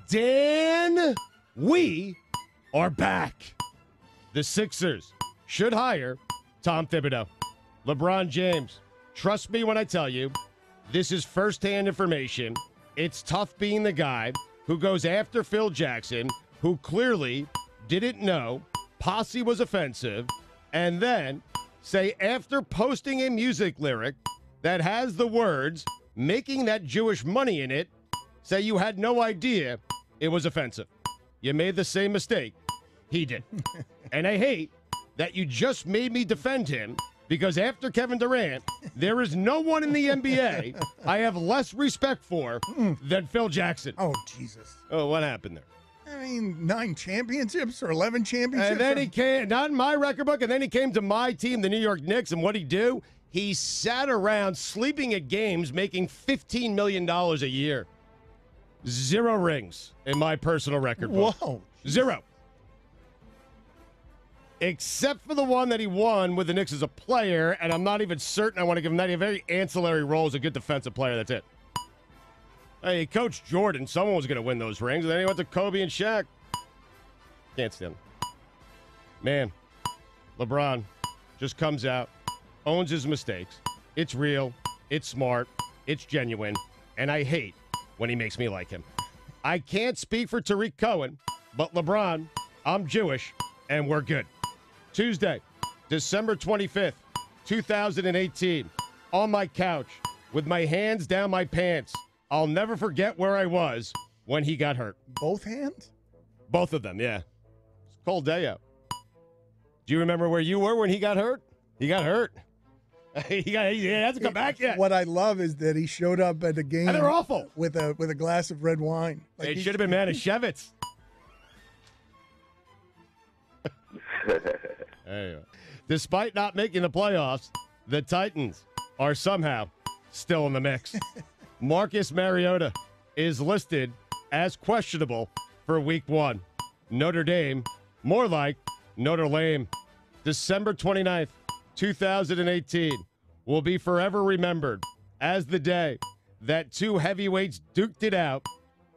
Dan, we are back. The Sixers should hire Tom Thibodeau. LeBron James, trust me when I tell you, this is firsthand information. It's tough being the guy who goes after Phil Jackson, who clearly didn't know Posse was offensive, and then say after posting a music lyric that has the words making that Jewish money in it, say you had no idea it was offensive. You made the same mistake he did. And I hate that you just made me defend him, because after Kevin Durant, there is no one in the NBA I have less respect for than Phil Jackson. Oh, Jesus. Oh, what happened there? I mean, 9 championships or 11 championships? And then he came, not in my record book, and then he came to my team, the New York Knicks, and what'd he do? He sat around sleeping at games making $15 million a year. 0 rings in my personal record book. Whoa. 0. Except for the one that he won with the Knicks as a player, and I'm not even certain I want to give him that. He had a very ancillary role as a good defensive player. That's it. Hey, Coach Jordan, someone was going to win those rings, and then he went to Kobe and Shaq. Can't stand him. Man, LeBron just comes out, owns his mistakes. It's real, it's smart, it's genuine, and I hate when he makes me like him. I can't speak for Tariq Cohen, but LeBron, I'm Jewish, and we're good. Tuesday, December 25th, 2018, on my couch with my hands down my pants. I'll never forget where I was when he got hurt. Both hands? Both of them, yeah. It's a cold day out. Do you remember where you were when he got hurt? He got hurt. he has to come back yet. What I love is that he showed up at the game. And they're awful. With a glass of red wine. Like it should have been Manischewitz. Anyway, despite not making the playoffs, the Titans are somehow still in the mix. Marcus Mariota is listed as questionable for Week 1. Notre Dame, more like Notre Lame. December 29th, 2018 will be forever remembered as the day that 2 heavyweights duked it out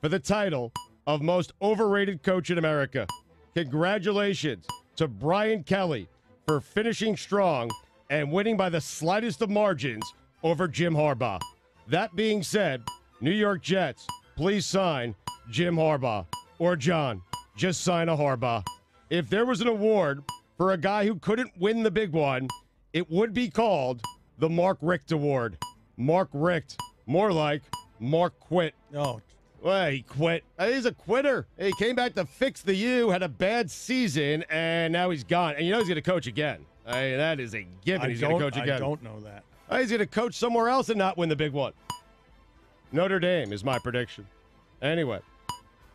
for the title of most overrated coach in America. Congratulations to Brian Kelly for finishing strong and winning by the slightest of margins over Jim Harbaugh. That being said, New York Jets, please sign Jim Harbaugh. Or John, just sign a Harbaugh. If there was an award for a guy who couldn't win the big one, it would be called the Mark Richt Award. Mark Richt, more like Mark Quit. Oh, well, he quit. He's a quitter. He came back to fix the U, had a bad season, and now he's gone. And you know he's going to coach again. That is a given. He's going to coach again. I don't know that. He's going to coach somewhere else and not win the big one. Notre Dame is my prediction. Anyway,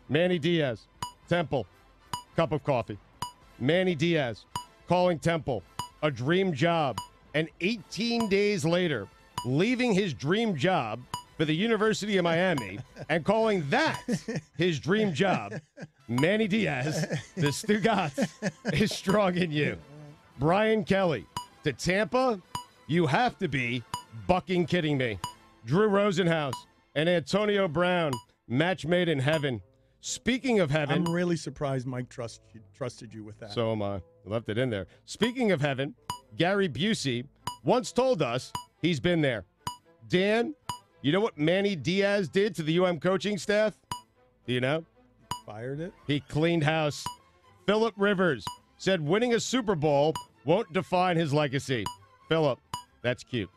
Manny Diaz, Temple, cup of coffee. Manny Diaz calling Temple a dream job, and 18 days later, leaving his dream job for the University of Miami and calling that his dream job. Manny Diaz, the Stugotz, is strong in you. Brian Kelly to Tampa, you have to be bucking kidding me. Drew Rosenhaus and Antonio Brown, match made in heaven. Speaking of heaven. I'm really surprised Mike trusted you with that. So am I. Left it in there. Speaking of heaven, Gary Busey once told us he's been there. Dan, you know what Manny Diaz did to the UM coaching staff? Do you know? Fired it? He cleaned house. Phillip Rivers said winning a Super Bowl won't define his legacy. Phillip, that's cute.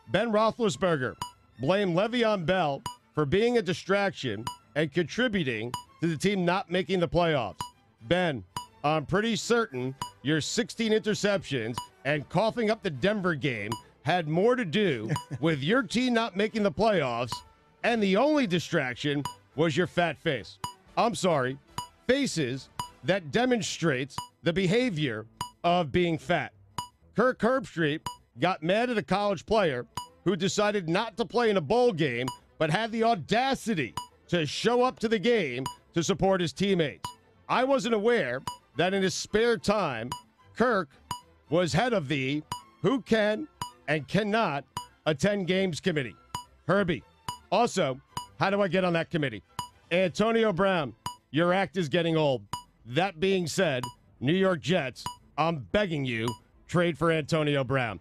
Ben Roethlisberger blamed Le'Veon Bell for being a distraction and contributing to the team not making the playoffs. Ben, I'm pretty certain your 16 interceptions and coughing up the Denver game had more to do with your team not making the playoffs, and the only distraction was your fat face. I'm sorry, faces that demonstrates the behavior of being fat. Kirk Herbstreit got mad at a college player who decided not to play in a bowl game, but had the audacity to show up to the game to support his teammates. I wasn't aware that in his spare time, Kirk was head of the who can and cannot attend games committee. Herbie. Also, how do I get on that committee? Antonio Brown your act is getting old. That being said, New York Jets, I'm begging you, trade for Antonio Brown.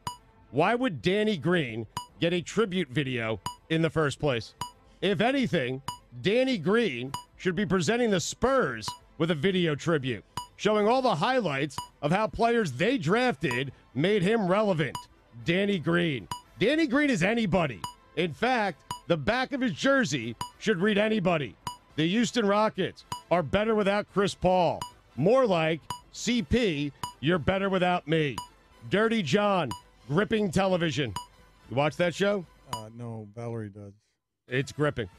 Why would Danny Green get a tribute video in the first place? If anything, Danny Green should be presenting the Spurs with a video tribute, showing all the highlights of how players they drafted made him relevant. Danny Green. Danny Green is anybody. In fact, the back of his jersey should read anybody. The Houston Rockets are better without Chris Paul. More like, CP, you're better without me. Dirty John, gripping television. You watch that show? No, Valerie does. It's gripping.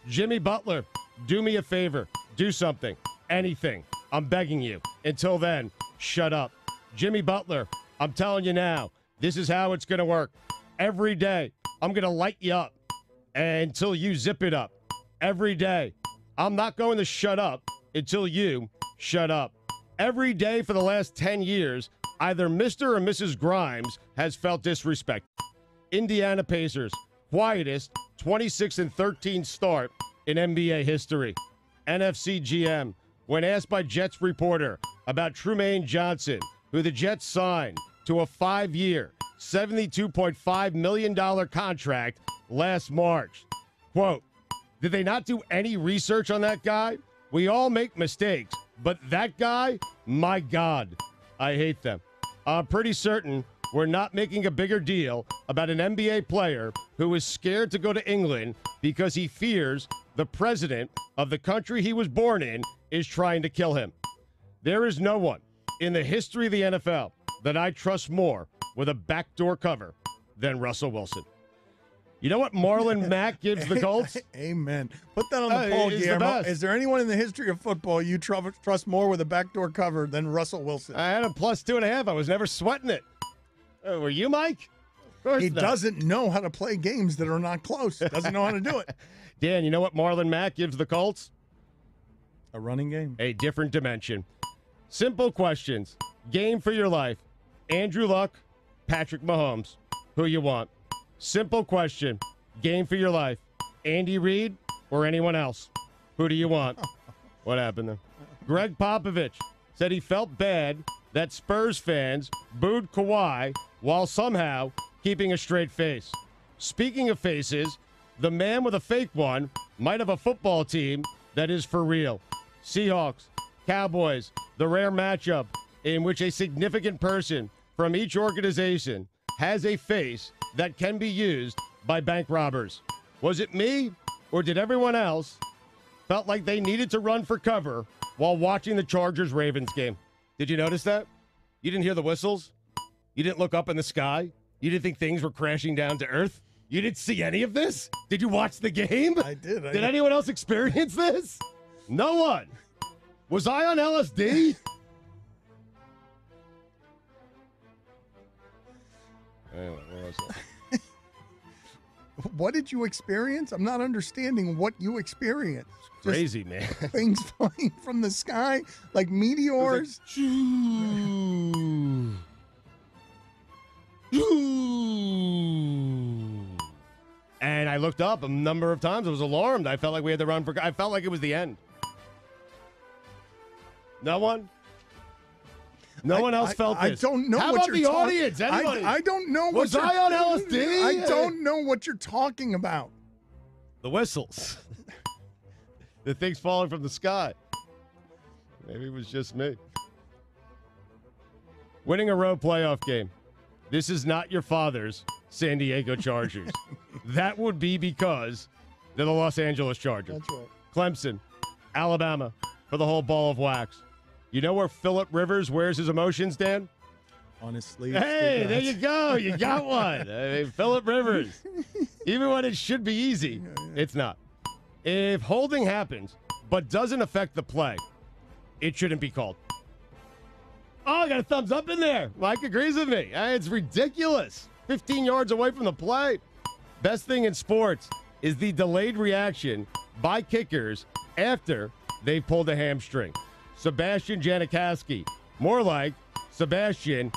Jimmy Butler, do me a favor. Do something. Anything. I'm begging you. Until then, shut up. Jimmy Butler, I'm telling you now, this is how it's going to work. Every day, I'm going to light you up until you zip it up. Every day. I'm not going to shut up until you shut up. Every day for the last 10 years, either Mr. or Mrs. Grimes has felt disrespect. Indiana Pacers, quietest 26-13 start in NBA history. NFC GM, when asked by Jets reporter about Trumaine Johnson, who the Jets signed to a 5-year, $72.5 million contract last March. Quote, did they not do any research on that guy? We all make mistakes, but that guy, my God, I hate them. I'm pretty certain we're not making a bigger deal about an NBA player who is scared to go to England because he fears the president of the country he was born in is trying to kill him. There is no one in the history of the NFL that I trust more with a backdoor cover than Russell Wilson. You know what Marlon Mack gives the Colts? Amen. Put that on the poll, Guillermo. The is there anyone in the history of football you trust more with a backdoor cover than Russell Wilson? I had a +2.5. I was never sweating it. Were you, Mike? He doesn't know how to play games that are not close. Doesn't know how to do it. Dan, you know what Marlon Mack gives the Colts? A running game. A different dimension. Simple questions. Game for your life. Andrew Luck, Patrick Mahomes. Who you want? Simple question. Game for your life. Andy Reid or anyone else? Who do you want? What happened there? Greg Popovich said he felt bad that Spurs fans booed Kawhi while somehow keeping a straight face. Speaking of faces, the man with a fake one might have a football team that is for real. Seahawks, Cowboys, the rare matchup in which a significant person from each organization has a face that can be used by bank robbers. Was it me, or did everyone else felt like they needed to run for cover while watching the Chargers-Ravens game? Did you notice that? You didn't hear the whistles? You didn't look up in the sky? You didn't think things were crashing down to earth? You didn't see any of this? Did you watch the game? I did. Did anyone else experience this? No one. Was I on LSD? Anyway, what was that? What did you experience? I'm not understanding what you experienced. Crazy, man. Things flying from the sky like meteors. And I looked up a number of times. I was alarmed. I felt like we had to run for. I felt like it was the end. No one? No one else felt this. I don't know How what about you're the audience? Anybody? I don't know what Was I on LSD? I don't know what you're talking about. The whistles. The things falling from the sky. Maybe it was just me. Winning a road playoff game. This is not your father's San Diego Chargers. That would be because they're the Los Angeles Chargers. That's right. Clemson, Alabama, for the whole ball of wax. You know where Phillip Rivers wears his emotions, Dan? Honestly. Hey, there you go. You got one. I mean, Phillip Rivers. Even when it should be easy, it's not. If holding happens but doesn't affect the play, it shouldn't be called. Oh, I got a thumbs up in there. Mike agrees with me. It's ridiculous. 15 yards away from the play. Best thing in sports is the delayed reaction by kickers after they pulled a hamstring. Sebastian Janikowski. More like Sebastian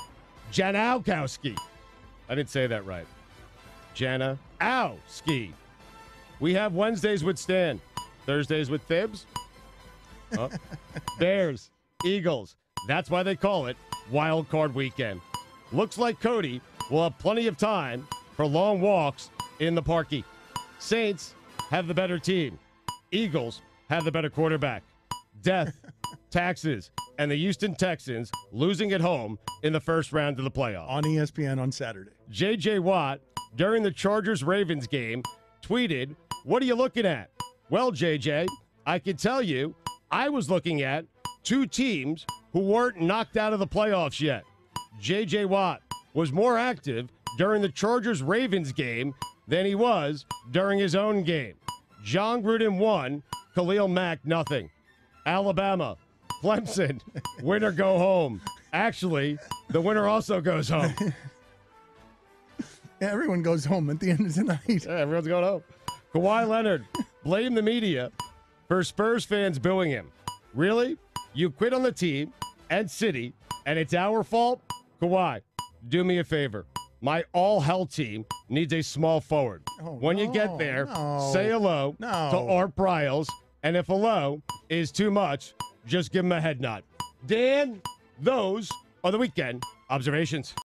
Janowski. I didn't say that right. Janowski. We have Wednesdays with Stan. Thursdays with Thibs. Oh. Bears, Eagles. That's why they call it Wild Card Weekend. Looks like Cody will have plenty of time for long walks in the parky. Saints have the better team. Eagles have the better quarterback. Death, taxes, and the Houston Texans losing at home in the first round of the playoffs. On ESPN on Saturday. J.J. Watt, during the Chargers-Ravens game, tweeted, "What are you looking at?" Well, J.J., I can tell you, I was looking at two teams who weren't knocked out of the playoffs yet. J.J. Watt was more active during the Chargers-Ravens game than he was during his own game. John Gruden won, Khalil Mack nothing. Alabama, Clemson, winner go home. Actually, the winner also goes home. Yeah, everyone goes home at the end of the night. Yeah, everyone's going home. Kawhi Leonard blamed the media for Spurs fans booing him. Really? You quit on the team and city, and it's our fault? Kawhi, do me a favor. My all-hell team needs a small forward. When you get there, say hello to Art Briles, and if hello is too much, just give him a head nod. Dan, those are the weekend observations.